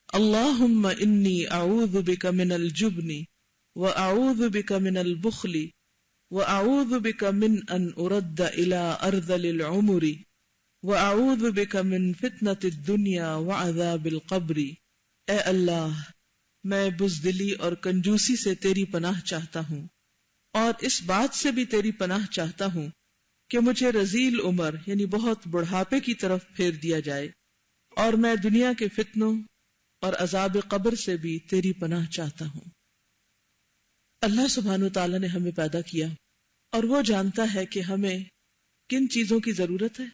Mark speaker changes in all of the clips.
Speaker 1: اللہم انی اعوذ بک من الجبن واعوذ بک من البخل واعوذ بک من ان ارد الى ارذل العمر واعوذ بک من فتنۃ الدنیا وعذاب القبر۔ اے اللہ، میں بزدلی اور کنجوسی سے تیری پناہ چاہتا ہوں، اور اس بات سے بھی تیری پناہ چاہتا ہوں کہ مجھے رذیل عمر یعنی بہت بڑھاپے کی طرف پھیر دیا جائے، اور میں دنیا کے فتنوں اور عذاب قبر سے بھی تیری پناہ چاہتا ہوں۔ اللہ سبحانہ وتعالی نے ہمیں پیدا کیا اور وہ جانتا ہے کہ ہمیں کن چیزوں کی ضرورت ہے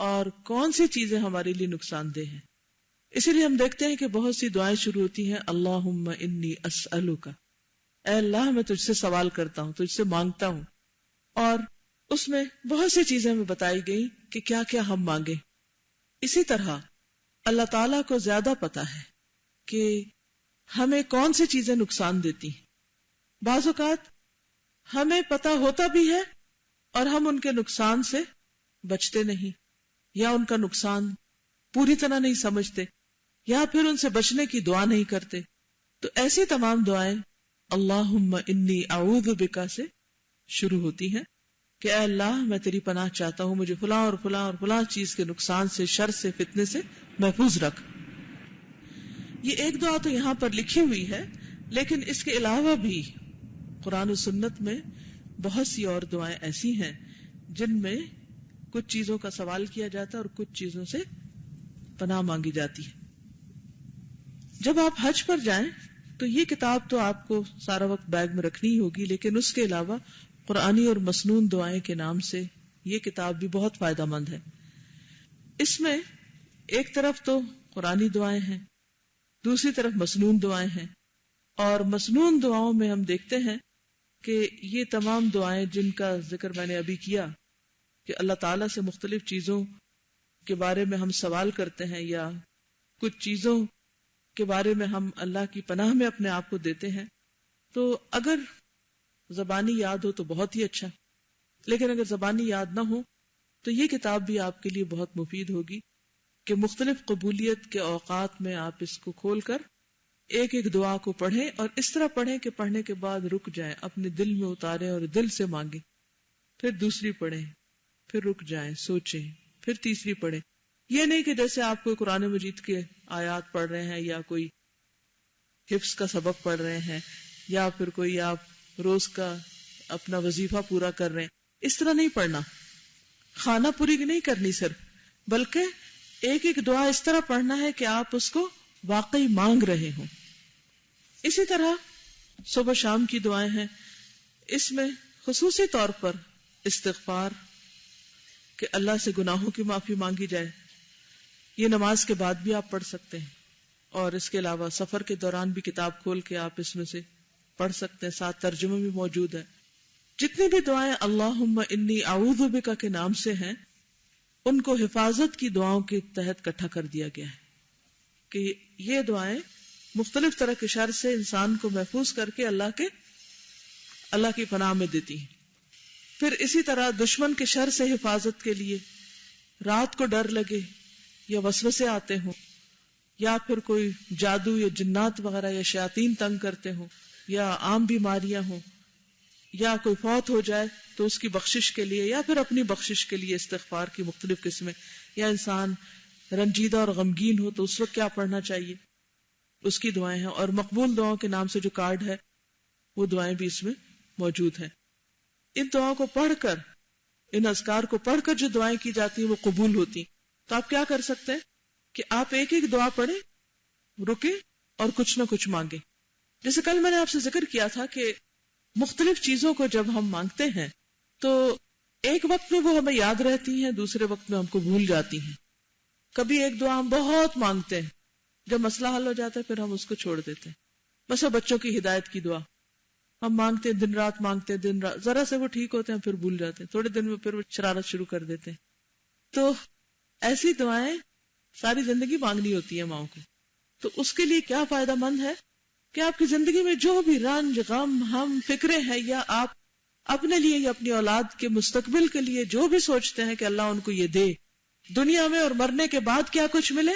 Speaker 1: اور کون سی چیزیں ہمارے لیے نقصان دہ ہیں۔ اسی لیے ہم دیکھتے ہیں کہ بہت سی دعائیں شروع ہوتی ہیں اللہم انی اسألک، اے اللہ میں تجھ سے سوال کرتا ہوں، تجھ سے مانگتا ہوں، اور اس میں بہت سی چیزیں ہمیں بتائی گئی کہ کیا کیا ہم مانگیں۔ اسی طرح اللہ تعالیٰ کو زیادہ پتا ہے کہ ہمیں کون سی چیزیں نقصان دیتی ہیں۔ بعض اوقات ہمیں پتا ہوتا بھی ہے اور ہم ان کے نقصان سے بچتے نہیں، یا ان کا نقصان پوری طرح نہیں سمجھتے، یا پھر ان سے بچنے کی دعا نہیں کرتے۔ تو ایسی تمام دعائیں اللہم انی اعوذ بکا سے شروع ہوتی ہیں کہ اے اللہ میں تیری پناہ چاہتا ہوں، مجھے فلاں اور فلاں اور فلاں چیز کے نقصان سے، شر سے، فتنے سے محفوظ رکھ۔ یہ ایک دعا تو یہاں پر لکھی ہوئی ہے، لیکن اس کے علاوہ بھی قرآن و سنت میں بہت سی اور دعائیں ایسی ہیں جن میں کچھ چیزوں کا سوال کیا جاتا ہے اور کچھ چیزوں سے پناہ مانگی جاتی ہے۔ جب آپ حج پر جائیں تو یہ کتاب تو آپ کو سارا وقت بیگ میں رکھنی ہی ہوگی، لیکن اس کے علاوہ قرآنی اور مسنون دعائیں کے نام سے یہ کتاب بھی بہت فائدہ مند ہے۔ اس میں ایک طرف تو قرآنی دعائیں ہیں، دوسری طرف مسنون دعائیں ہیں، اور مسنون دعاؤں میں ہم دیکھتے ہیں کہ یہ تمام دعائیں جن کا ذکر میں نے ابھی کیا کہ اللہ تعالیٰ سے مختلف چیزوں کے بارے میں ہم سوال کرتے ہیں، یا کچھ چیزوں کے بارے میں ہم اللہ کی پناہ میں اپنے آپ کو دیتے ہیں، تو اگر زبانی یاد ہو تو بہت ہی اچھا، لیکن اگر زبانی یاد نہ ہو تو یہ کتاب بھی آپ کے لیے بہت مفید ہوگی کہ مختلف قبولیت کے اوقات میں آپ اس کو کھول کر ایک ایک دعا کو پڑھیں، اور اس طرح پڑھیں کہ پڑھنے کے بعد رک جائیں، اپنے دل میں اتاریں اور دل سے مانگیں، پھر دوسری پڑھیں، پھر رک جائیں، سوچیں، پھر تیسری پڑھیں۔ یہ نہیں کہ جیسے آپ کوئی قرآن مجید کے آیات پڑھ رہے ہیں یا کوئی حفظ کا سبق پڑھ رہے ہیں یا پھر کوئی آپ روز کا اپنا وظیفہ پورا کر رہے ہیں، اس طرح نہیں پڑھنا، خانہ پوری نہیں کرنی صرف، بلکہ ایک ایک دعا اس طرح پڑھنا ہے کہ آپ اس کو واقعی مانگ رہے ہوں۔ اسی طرح صبح شام کی دعائیں ہیں، اس میں خصوصی طور پر استغفار کہ اللہ سے گناہوں کی معافی مانگی جائے، یہ نماز کے بعد بھی آپ پڑھ سکتے ہیں، اور اس کے علاوہ سفر کے دوران بھی کتاب کھول کے آپ اس میں سے پڑھ سکتے ہیں، ساتھ ترجمہ بھی موجود ہے۔ جتنی بھی دعائیں اللہم انی اعوذ بک کے نام سے ہیں، ان کو حفاظت کی دعاؤں کے تحت اکٹھا کر دیا گیا ہے کہ یہ دعائیں مختلف طرح کے شر سے انسان کو محفوظ کر کے اللہ کی پناہ میں دیتی ہیں۔ پھر اسی طرح دشمن کے شر سے حفاظت کے لیے رات کو ڈر لگے یا وسوسے آتے ہوں، یا پھر کوئی جادو یا جنات وغیرہ یا شیاطین تنگ کرتے ہوں، یا عام بیماریاں ہوں، یا کوئی فوت ہو جائے تو اس کی بخشش کے لیے یا پھر اپنی بخشش کے لیے استغفار کی مختلف قسمیں، یا انسان رنجیدہ اور غمگین ہو تو اس وقت کیا پڑھنا چاہیے، اس کی دعائیں ہیں۔ اور مقبول دعاؤں کے نام سے جو کارڈ ہے وہ دعائیں بھی اس میں موجود ہیں۔ ان دعاؤں کو پڑھ کر، ان اذکار کو پڑھ کر جو دعائیں کی جاتی ہیں وہ قبول ہوتی۔ تو آپ کیا کر سکتے ہیں کہ آپ ایک ایک دعا پڑھیں، رکیں اور کچھ نہ کچھ مانگیں۔ جیسے کل میں نے آپ سے ذکر کیا تھا کہ مختلف چیزوں کو جب ہم مانگتے ہیں تو ایک وقت میں وہ ہمیں یاد رہتی ہیں، دوسرے وقت میں ہم کو بھول جاتی ہیں۔ کبھی ایک دعا ہم بہت مانگتے ہیں، جب مسئلہ حل ہو جاتا ہے پھر ہم اس کو چھوڑ دیتے ہیں۔ مثلا بچوں کی ہدایت کی دعا ہم مانگتے ہیں، دن رات مانگتے ہیں، دن رات، ذرا سے وہ ٹھیک ہوتے ہیں پھر بھول جاتے ہیں، تھوڑے دن میں پھر وہ شرارت شروع کر دیتے ہیں۔ تو ایسی دعائیں ساری زندگی مانگنی ہوتی ہے ماؤں کو۔ تو اس کے لیے کیا فائدہ مند ہے کہ آپ کی زندگی میں جو بھی رنج، غم، ہم، فکریں ہیں، یا آپ اپنے لیے یا اپنی اولاد کے مستقبل کے لیے جو بھی سوچتے ہیں کہ اللہ ان کو یہ دے، دنیا میں اور مرنے کے بعد کیا کچھ ملے،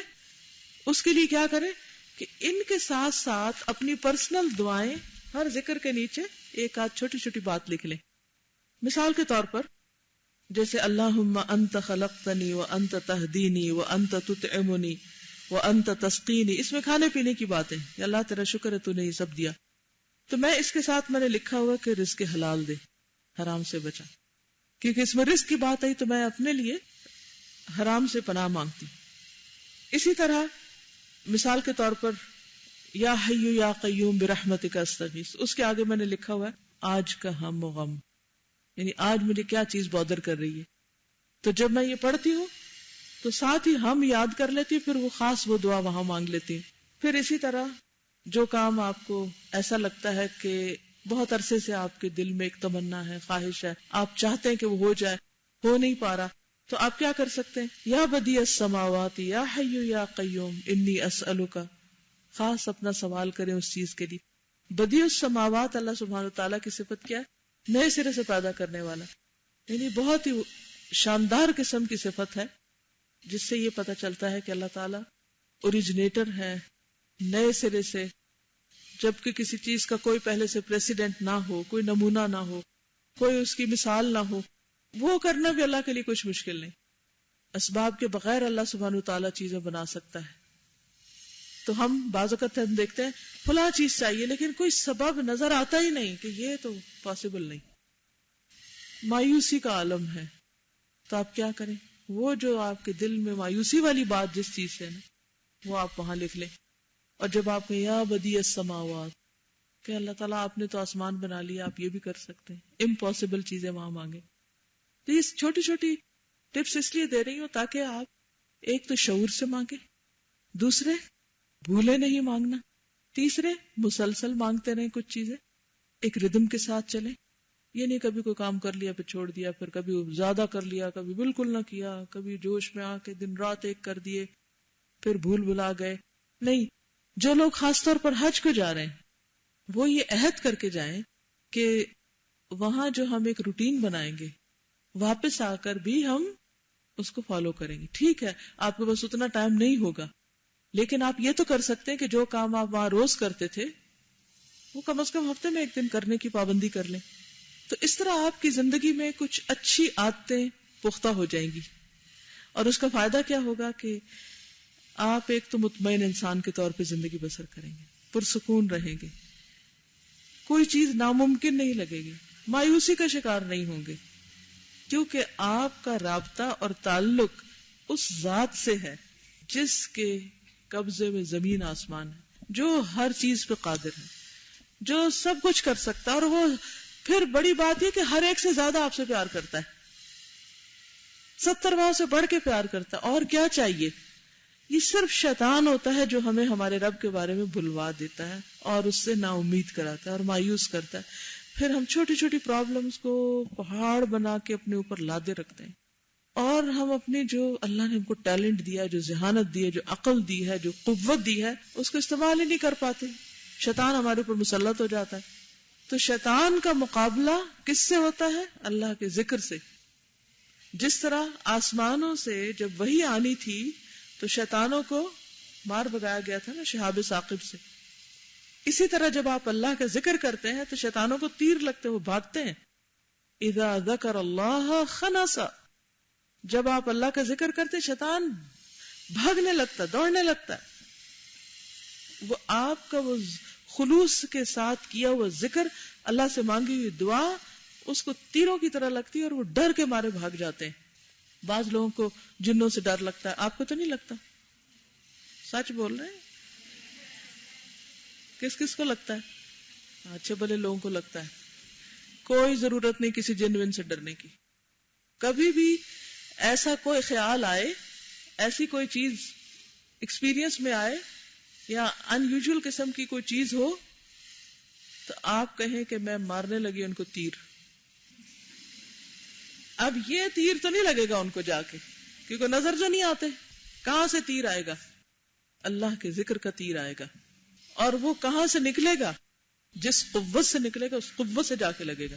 Speaker 1: اس کے لیے کیا کریں کہ ان کے ساتھ ساتھ اپنی پرسنل دعائیں ہر ذکر کے نیچے ایک آدھ چھوٹی چھوٹی بات لکھ لیں. مثال کے طور پر جیسے اللہم انت خلقتنی وانت تہدینی وانت تطعمنی وانت تسقینی، اس میں کھانے پینے کی باتیں، یا اللہ تیرا شکر ہے تو نے یہ سب دیا. تو میں اس کے ساتھ میں نے لکھا ہوا کہ رزق حلال دے، حرام سے بچا، کیونکہ اس میں رزق کی بات آئی تو میں اپنے لیے حرام سے پناہ مانگتی. اسی طرح مثال کے طور پر یا حی یا قیوم برحمتک استغیث، اس کے آگے میں نے لکھا ہوا ہے آج کا ہم و غم، یعنی آج مجھے کیا چیز بودر کر رہی ہے. تو جب میں یہ پڑھتی ہوں تو ساتھ ہی ہم یاد کر لیتی ہوں، پھر وہ خاص وہ دعا وہاں مانگ لیتی ہوں. پھر اسی طرح جو کام آپ کو ایسا لگتا ہے کہ بہت عرصے سے آپ کے دل میں ایک تمنا ہے، خواہش ہے، آپ چاہتے ہیں کہ وہ ہو جائے، ہو نہیں پا رہا، تو آپ کیا کر سکتے ہیں؟ یا بدیع السماوات یا حی یا قیوم انی اسألک، خاص اپنا سوال کریں اس چیز کے لیے. بدیع السماوات اللہ سبحانہ تعالیٰ کی صفت کیا ہے؟ نئے سرے سے پیدا کرنے والا، یعنی بہت ہی شاندار قسم کی صفت ہے، جس سے یہ پتہ چلتا ہے کہ اللہ تعالیٰ اوریجنیٹر ہے نئے سرے سے، جبکہ کسی چیز کا کوئی پہلے سے پریسیڈنٹ نہ ہو، کوئی نمونہ نہ ہو، کوئی اس کی مثال نہ ہو. وہ کرنا بھی اللہ کے لیے کچھ مشکل نہیں. اسباب کے بغیر اللہ سبحانہ تعالیٰ چیزیں بنا سکتا ہے. تو ہم بعض اوقات ہم دیکھتے ہیں فلاں چیز چاہیے لیکن کوئی سبب نظر آتا ہی نہیں کہ یہ تو پاسبل نہیں، مایوسی کا عالم ہے. تو آپ کیا کریں؟ وہ جو آپ کے دل میں مایوسی والی بات جس چیز سے نا، وہ آپ وہاں لکھ لیں. اور جب آپ نے یا بدیع السماوات کہ اللہ تعالیٰ آپ نے تو آسمان بنا لیا، آپ یہ بھی کر سکتے ہیں، امپاسبل چیزیں وہاں مانگیں. تو یہ چھوٹی چھوٹی ٹپس اس لیے دے رہی ہوں تاکہ آپ ایک تو شعور سے مانگیں، دوسرے بھولے نہیں مانگنا، تیسرے مسلسل مانگتے رہیں کچھ چیزیں، ایک ردم کے ساتھ چلیں. یہ نہیں کبھی کوئی کام کر لیا پھر چھوڑ دیا، پھر کبھی زیادہ کر لیا، کبھی بالکل نہ کیا، کبھی جوش میں آ کے دن رات ایک کر دیے، پھر بھول بھلا گئے. نہیں، جو لوگ خاص طور پر حج کو جا رہے ہیں وہ یہ عہد کر کے جائیں کہ وہاں جو ہم ایک روٹین بنائیں گے واپس آ کر بھی ہم اس کو فالو کریں گے. ٹھیک ہے آپ کے پاس اتنا ٹائم نہیں ہوگا، لیکن آپ یہ تو کر سکتے ہیں کہ جو کام آپ وہاں روز کرتے تھے وہ کم از کم ہفتے میں ایک دن کرنے کی پابندی کر لیں. تو اس طرح آپ کی زندگی میں کچھ اچھی عادتیں پختہ ہو جائیں گی، اور اس کا فائدہ کیا ہوگا کہ آپ ایک تو مطمئن انسان کے طور پہ زندگی بسر کریں گے، پرسکون رہیں گے، کوئی چیز ناممکن نہیں لگے گی، مایوسی کا شکار نہیں ہوں گے، کیونکہ آپ کا رابطہ اور تعلق اس ذات سے ہے جس کے قبضے میں زمین آسمان ہے، جو ہر چیز پہ قادر ہے، جو سب کچھ کر سکتا ہے. اور وہ پھر بڑی بات یہ کہ ہر ایک سے زیادہ آپ سے پیار کرتا ہے، 70 ماہ سے بڑھ کے پیار کرتا ہے. اور کیا چاہیے؟ یہ صرف شیطان ہوتا ہے جو ہمیں ہمارے رب کے بارے میں بھلوا دیتا ہے اور اس سے نا امید کراتا ہے اور مایوس کرتا ہے. پھر ہم چھوٹی چھوٹی پرابلمز کو پہاڑ بنا کے اپنے اوپر لادے رکھتے ہیں، اور ہم اپنی جو اللہ نے ہم کو ٹیلنٹ دیا ہے، جو ذہانت دی ہے، جو عقل دی ہے، جو قوت دی ہے، اس کو استعمال ہی نہیں کر پاتے. شیطان ہمارے اوپر مسلط ہو جاتا ہے. تو شیطان کا مقابلہ کس سے ہوتا ہے؟ اللہ کے ذکر سے. جس طرح آسمانوں سے جب وحی آنی تھی تو شیطانوں کو مار بگایا گیا تھا نا شہاب ثاقب سے، اسی طرح جب آپ اللہ کا ذکر کرتے ہیں تو شیطانوں کو تیر لگتے، وہ بھاگتے ہیں. اذا ذکر اللہ خنس، جب آپ اللہ کا ذکر کرتے شیطان بھاگنے لگتا، دوڑنے لگتا ہے. وہ آپ کا وہ خلوص کے ساتھ کیا ہوا ذکر، اللہ سے مانگی ہوئی دعا اس کو تیروں کی طرح لگتی ہے اور وہ ڈر کے مارے بھاگ جاتے ہیں. بعض لوگوں کو جنوں سے ڈر لگتا ہے، آپ کو تو نہیں لگتا؟ سچ بول رہے ہیں؟ کس کس کو لگتا ہے؟ اچھے بھلے لوگوں کو لگتا ہے. کوئی ضرورت نہیں کسی جن ون سے ڈرنے کی. کبھی بھی ایسا کوئی خیال آئے، ایسی کوئی چیز ایکسپیرینس میں آئے یا ان یوزول قسم کی کوئی چیز ہو تو آپ کہیں کہ میں مارنے لگی ان کو تیر. اب یہ تیر تو نہیں لگے گا ان کو جا کے، کیونکہ نظر جو نہیں آتے. کہاں سے تیر آئے گا؟ اللہ کے ذکر کا تیر آئے گا. اور وہ کہاں سے نکلے گا؟ جس قوت سے نکلے گا اس قوت سے جا کے لگے گا.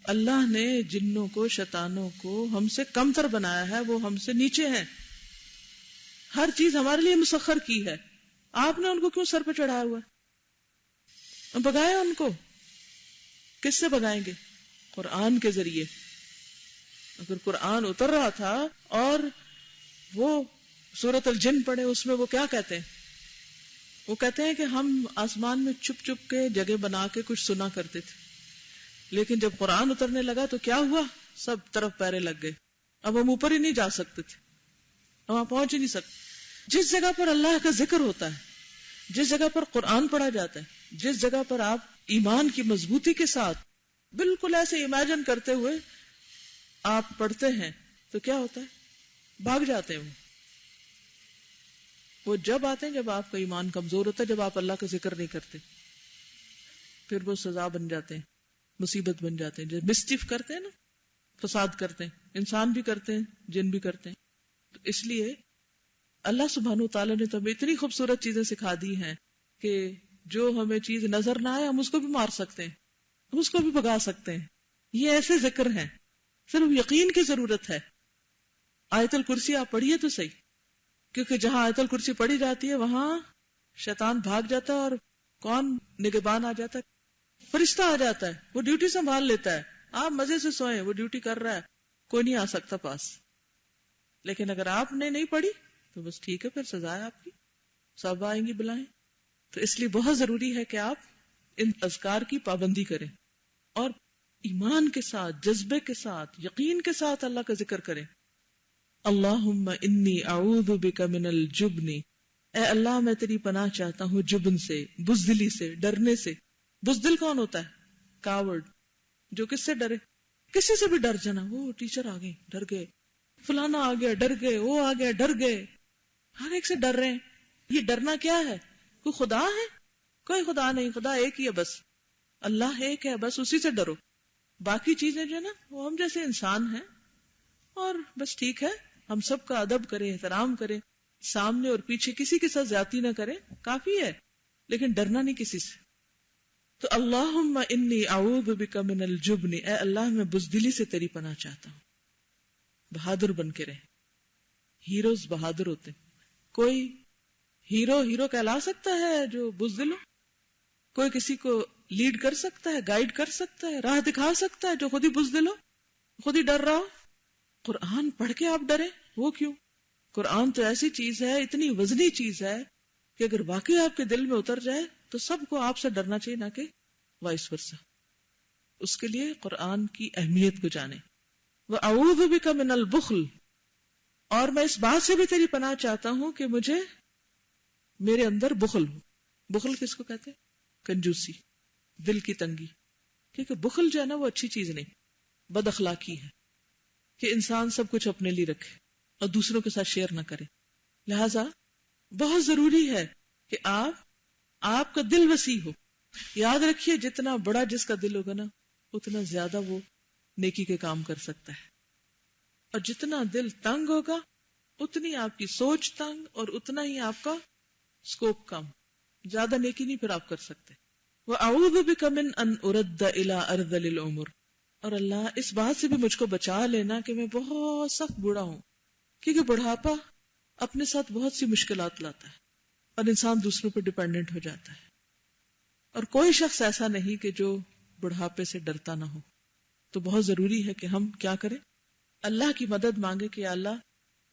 Speaker 1: اللہ نے جنوں کو، شیطانوں کو ہم سے کمتر بنایا ہے، وہ ہم سے نیچے ہیں. ہر چیز ہمارے لیے مسخر کی ہے، آپ نے ان کو کیوں سر پہ چڑھایا ہوا ہے؟ بگائے ان کو، کس سے بگائیں گے؟ قرآن کے ذریعے. اگر قرآن اتر رہا تھا اور وہ سورۃ الجن پڑھے، اس میں وہ کیا کہتے ہیں؟ وہ کہتے ہیں کہ ہم آسمان میں چھپ چھپ کے جگہ بنا کے کچھ سنا کرتے تھے، لیکن جب قرآن اترنے لگا تو کیا ہوا؟ سب طرف پیرے لگ گئے. اب ہم اوپر ہی نہیں جا سکتے تھے، ہم وہاں پہنچ ہی نہیں سکتے. جس جگہ پر اللہ کا ذکر ہوتا ہے، جس جگہ پر قرآن پڑھا جاتا ہے، جس جگہ پر آپ ایمان کی مضبوطی کے ساتھ بالکل ایسے امیجن کرتے ہوئے آپ پڑھتے ہیں، تو کیا ہوتا ہے؟ بھاگ جاتے ہیں. وہ جب آتے ہیں جب آپ کا ایمان کمزور ہوتا ہے، جب آپ اللہ کا ذکر نہیں کرتے، پھر وہ سزا بن جاتے ہیں، مصیبت بن جاتے ہیں. جو مسچیف کرتے ہیں نا، فساد کرتے ہیں، انسان بھی کرتے ہیں، جن بھی کرتے ہیں. تو اس لیے اللہ سبحانہ وتعالیٰ نے تو ہمیں اتنی خوبصورت چیزیں سکھا دی ہیں کہ جو ہمیں چیز نظر نہ آئے ہم اس کو بھی مار سکتے ہیں، ہم اس کو بھی بھگا سکتے ہیں. یہ ایسے ذکر ہیں، صرف یقین کی ضرورت ہے. آیت الکرسی آپ پڑھیے تو صحیح، کیونکہ جہاں آیت الکرسی پڑھی جاتی ہے وہاں شیطان بھاگ جاتا ہے، اور کون نگہبان آ جاتا ہے؟ فرشتہ آ جاتا ہے، وہ ڈیوٹی سنبھال لیتا ہے. آپ مزے سے سوئیں، وہ ڈیوٹی کر رہا ہے، کوئی نہیں آ سکتا پاس. لیکن اگر آپ نے نہیں پڑھی تو بس ٹھیک ہے، پھر سزا ہے آپ کی، سب آئیں گی بلائیں. تو اس لیے بہت ضروری ہے کہ آپ ان اذکار کی پابندی کریں اور ایمان کے ساتھ، جذبے کے ساتھ، یقین کے ساتھ اللہ کا ذکر کریں. اللہم انی اعوذ بک من الجبن، اے اللہ میں تیری پناہ چاہتا ہوں جبن سے، بزدلی سے، ڈرنے سے. بزدل کون ہوتا ہے؟ کاورڈ، جو کس سے ڈرے؟ کسی سے بھی ڈر جانا. وہ ٹیچر آ گئی، ڈر گئے، فلانا آ گیا، ڈر گئے، وہ آ گیا، ڈر گئے. ہر ایک سے ڈر رہے ہیں. یہ ڈرنا کیا ہے؟ کوئی خدا ہے؟ کوئی خدا نہیں، خدا ایک ہی ہے بس. اللہ ایک ہے، بس اسی سے ڈرو. باقی چیزیں جو ہے نا وہ ہم جیسے انسان ہیں، اور بس ٹھیک ہے ہم سب کا ادب کریں، احترام کریں، سامنے اور پیچھے کسی کے ساتھ زیادتی نہ کریں، کافی ہے. لیکن ڈرنا نہیں کسی سے. تو اللہم انی اعوذ بک من الجبن، اے اللہ میں بزدلی سے تیری پناہ چاہتا ہوں. بہادر بن کے رہیں. ہیروز بہادر ہوتے ہیں. کوئی ہیرو کہلا سکتا ہے جو بزدل ہو؟ کوئی کسی کو لیڈ کر سکتا ہے، گائیڈ کر سکتا ہے، راہ دکھا سکتا ہے جو خود ہی بزدل ہو، خود ہی ڈر رہا ہو؟ قرآن پڑھ کے آپ ڈریں، وہ کیوں؟ قرآن تو ایسی چیز ہے، اتنی وزنی چیز ہے کہ اگر واقعی آپ کے دل میں اتر جائے تو سب کو آپ سے ڈرنا چاہیے، نہ کہ وائس ورسا. اس کے لیے قرآن کی اہمیت کو جانیں. وَأَعُوذُ بِكَ مِنَ الْبُخْلِ، اور میں اس بات سے بھی تیری پناہ چاہتا ہوں کہ مجھے میرے اندر بخل ہو. بخل کس کو کہتے ہیں؟ کنجوسی، دل کی تنگی. کیونکہ بخل جو ہے نا وہ اچھی چیز نہیں، بد اخلاقی ہے کہ انسان سب کچھ اپنے لیے رکھے اور دوسروں کے ساتھ شیئر نہ کرے. لہذا بہت ضروری ہے کہ آپ کا دل وسیع ہو. یاد رکھیے جتنا بڑا جس کا دل ہوگا نا اتنا زیادہ وہ نیکی کے کام کر سکتا ہے، اور جتنا دل تنگ ہوگا اتنی آپ کی سوچ تنگ اور اتنا ہی آپ کا سکوپ کم، زیادہ نیکی نہیں پھر آپ کر سکتے. وَأَعُوذُ بِكَ مِنْ أَنْ أُرَدَّ إِلَىٰ أَرْذَلِ الْعُمُرِ، اور اللہ اس بات سے بھی مجھ کو بچا لینا کہ میں بہت سخت بوڑھا ہوں. کیونکہ بڑھاپا اپنے ساتھ بہت سی مشکلات لاتا ہے اور انسان دوسروں پر ڈیپینڈنٹ ہو جاتا ہے. اور کوئی شخص ایسا نہیں کہ جو بڑھاپے سے ڈرتا نہ ہو. تو بہت ضروری ہے کہ ہم کیا کریں؟ اللہ کی مدد مانگے کہ اللہ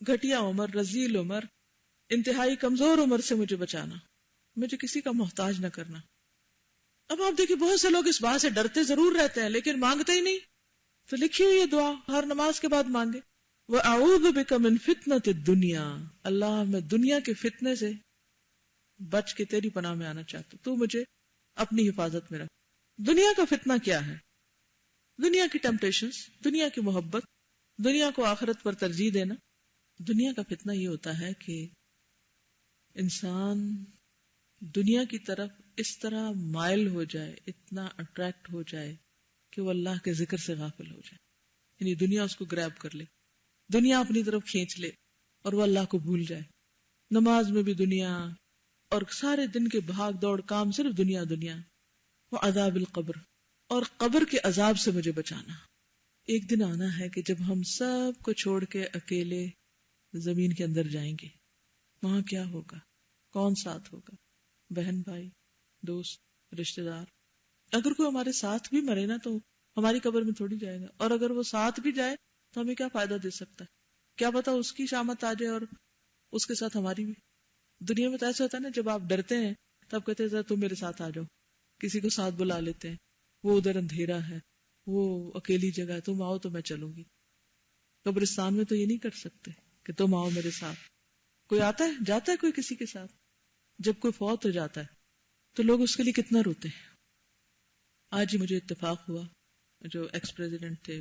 Speaker 1: گھٹیا عمر، رذیل عمر، انتہائی کمزور عمر سے مجھے بچانا، مجھے کسی کا محتاج نہ کرنا. اب آپ دیکھیں بہت سے لوگ اس بات سے ڈرتے ضرور رہتے ہیں لیکن مانگتے ہی نہیں. تو لکھی ہوئی یہ دعا ہر نماز کے بعد مانگے. وَأَعُوذُ بِكَ مِنْ فِتْنَةِ الدُّنْيَا، اللہ میں دنیا کے فتنے سے بچ کے تیری پناہ میں آنا چاہتا ہوں، تو مجھے اپنی حفاظت میں رکھ. دنیا کا فتنہ کیا ہے؟ دنیا کی ٹیمپٹیشنز، دنیا کی محبت، دنیا کو آخرت پر ترجیح دینا. دنیا کا فتنہ یہ ہوتا ہے کہ انسان دنیا کی طرف اس طرح مائل ہو جائے، اتنا اٹریکٹ ہو جائے کہ وہ اللہ کے ذکر سے غافل ہو جائے. یعنی دنیا اس کو گریب کر لے، دنیا اپنی طرف کھینچ لے اور وہ اللہ کو بھول جائے. نماز میں بھی دنیا، اور سارے دن کے بھاگ دوڑ کام صرف دنیا دنیا. وعذاب القبر، اور قبر کے عذاب سے مجھے بچانا. ایک دن آنا ہے کہ جب ہم سب کو چھوڑ کے اکیلے زمین کے اندر جائیں گے. وہاں کیا ہوگا؟ کون ساتھ ہوگا؟ بہن بھائی، دوست، رشتہ دار. اگر کوئی ہمارے ساتھ بھی مرے نا تو ہماری قبر میں تھوڑی جائے گا، اور اگر وہ ساتھ بھی جائے تو ہمیں کیا فائدہ دے سکتا ہے؟ کیا پتا اس کی شامت آ جائے اور اس کے ساتھ ہماری بھی. دنیا میں تو ایسا ہوتا ہے نا، جب آپ ڈرتے ہیں تب کہتے ہیں تم میرے ساتھ آ جاؤ، کسی کو ساتھ بلا لیتے ہیں، وہ ادھر اندھیرا ہے، وہ اکیلی جگہ ہے، تم آؤ تو میں چلوں گی. قبرستان میں تو یہ نہیں کر سکتے کہ تم آؤ میرے ساتھ. کوئی آتا ہے جاتا ہے کوئی کسی کے ساتھ؟ جب کوئی فوت ہو جاتا ہے تو لوگ اس کے لیے کتنا روتے ہیں. آج ہی مجھے اتفاق ہوا، جو ایکس پریزیڈنٹ تھے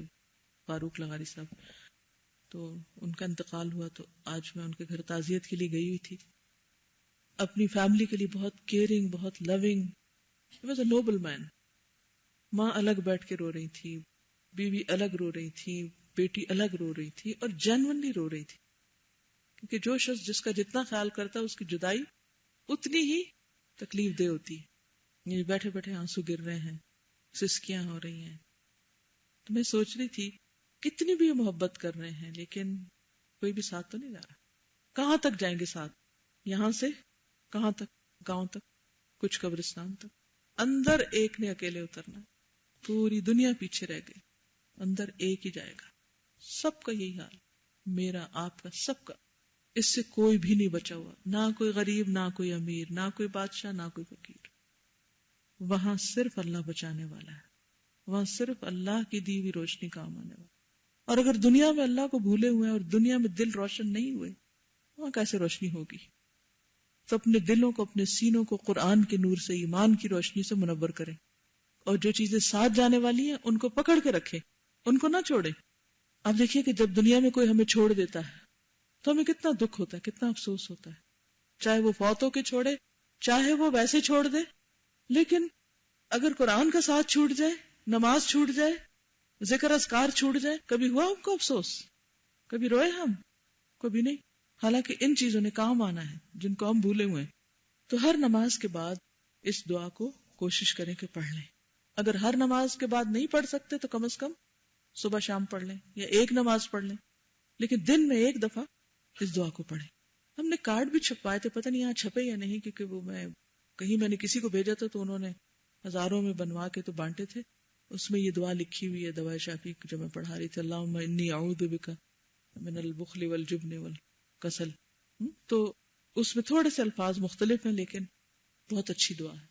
Speaker 1: فاروق لغاری صاحب، تو ان کا انتقال ہوا، تو آج میں ان کے گھر تعزیت کے لیے گئی ہوئی تھی. اپنی فیملی کے لیے بہت کیئرنگ، بہت لونگ. He was a noble man. ماں الگ بیٹھ کے رو رہی تھی، بیوی الگ رو رہی تھی، بیٹی الگ رو رہی تھی، اور جینوئنلی رو رہی تھی. کیونکہ جو شخص جس کا جتنا خیال کرتا ہے اس کی جدائی اتنی ہی تکلیف دہ ہوتی ہے. یہ بیٹھے بیٹھے آنسو گر رہے ہیں، سسکیاں ہو رہی ہیں. تو میں سوچ رہی تھی کتنی بھی محبت کر رہے ہیں لیکن کوئی بھی ساتھ تو نہیں جا رہا. کہاں تک جائیں گے ساتھ؟ یہاں سے کہاں تک؟ گاؤں تک، کچھ قبرستان تک. اندر ایک نے اکیلے اترنا، پوری دنیا پیچھے رہ گئی، اندر ایک ہی جائے گا. سب کا یہی حال، میرا، آپ کا، سب کا. اس سے کوئی بھی نہیں بچا ہوا، نہ کوئی غریب، نہ کوئی امیر، نہ کوئی بادشاہ، نہ کوئی فقیر. وہاں صرف اللہ بچانے والا ہے، وہاں صرف اللہ کی دی ہوئی روشنی کام آنے والا. اور اگر دنیا میں اللہ کو بھولے ہوئے ہیں اور دنیا میں دل روشن نہیں ہوئے، وہاں کیسے روشنی ہوگی؟ تو اپنے دلوں کو، اپنے سینوں کو قرآن کے نور سے، ایمان کی روشنی سے منور کریں، اور جو چیزیں ساتھ جانے والی ہیں ان کو پکڑ کے رکھیں، ان کو نہ چھوڑیں. آپ دیکھیے کہ جب دنیا میں کوئی ہمیں چھوڑ دیتا ہے تو ہمیں کتنا دکھ ہوتا ہے، کتنا افسوس ہوتا ہے، چاہے وہ فوت ہو کے چھوڑے، چاہے وہ ویسے چھوڑ دے. لیکن اگر قرآن کا ساتھ چھوٹ جائے، نماز چھوٹ جائے، ذکر اذکار چھوٹ جائے، کبھی ہوا ہم کو افسوس؟ کبھی روئے ہم؟ کبھی نہیں. حالانکہ ان چیزوں نے کام آنا ہے جن کو ہم بھولے ہوئے ہیں. تو ہر نماز کے بعد اس دعا کو کوشش کریں کہ پڑھ لیں. اگر ہر نماز کے بعد نہیں پڑھ سکتے تو کم از کم صبح شام پڑھ لیں، یا ایک نماز پڑھ لیں، لیکن دن میں ایک دفعہ اس دعا کو پڑھیں. ہم نے کارڈ بھی چھپوائے تھے، پتہ نہیں یہاں چھپے یا نہیں، کیونکہ وہ میں نے کسی کو بھیجا تھا تو انہوں نے ہزاروں میں بنوا کے تو بانٹے تھے. اس میں یہ دعا لکھی ہوئی ہے، دعائے شافی جو میں پڑھا رہی تھی، اللہم انی اعوذ بک من البخل والجبن والکسل. تو اس میں تھوڑے سے الفاظ مختلف ہیں لیکن بہت اچھی دعا ہے.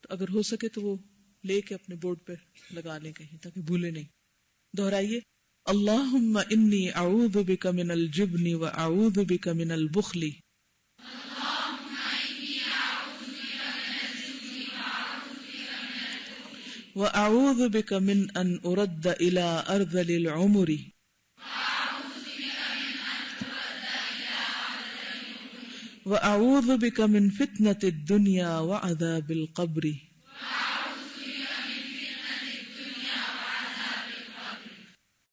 Speaker 1: تو اگر ہو سکے تو وہ لے کے اپنے بورڈ پہ لگا لیں کہیں تاکہ بھولے نہیں. دہرائیے، اللہم انی اعوذ بک من الجبن واعوذ بک من البخل وأعوذ بك من أن أرد إلى أرذل العمر وأعوذ بك من فتنة الدنيا وعذاب القبر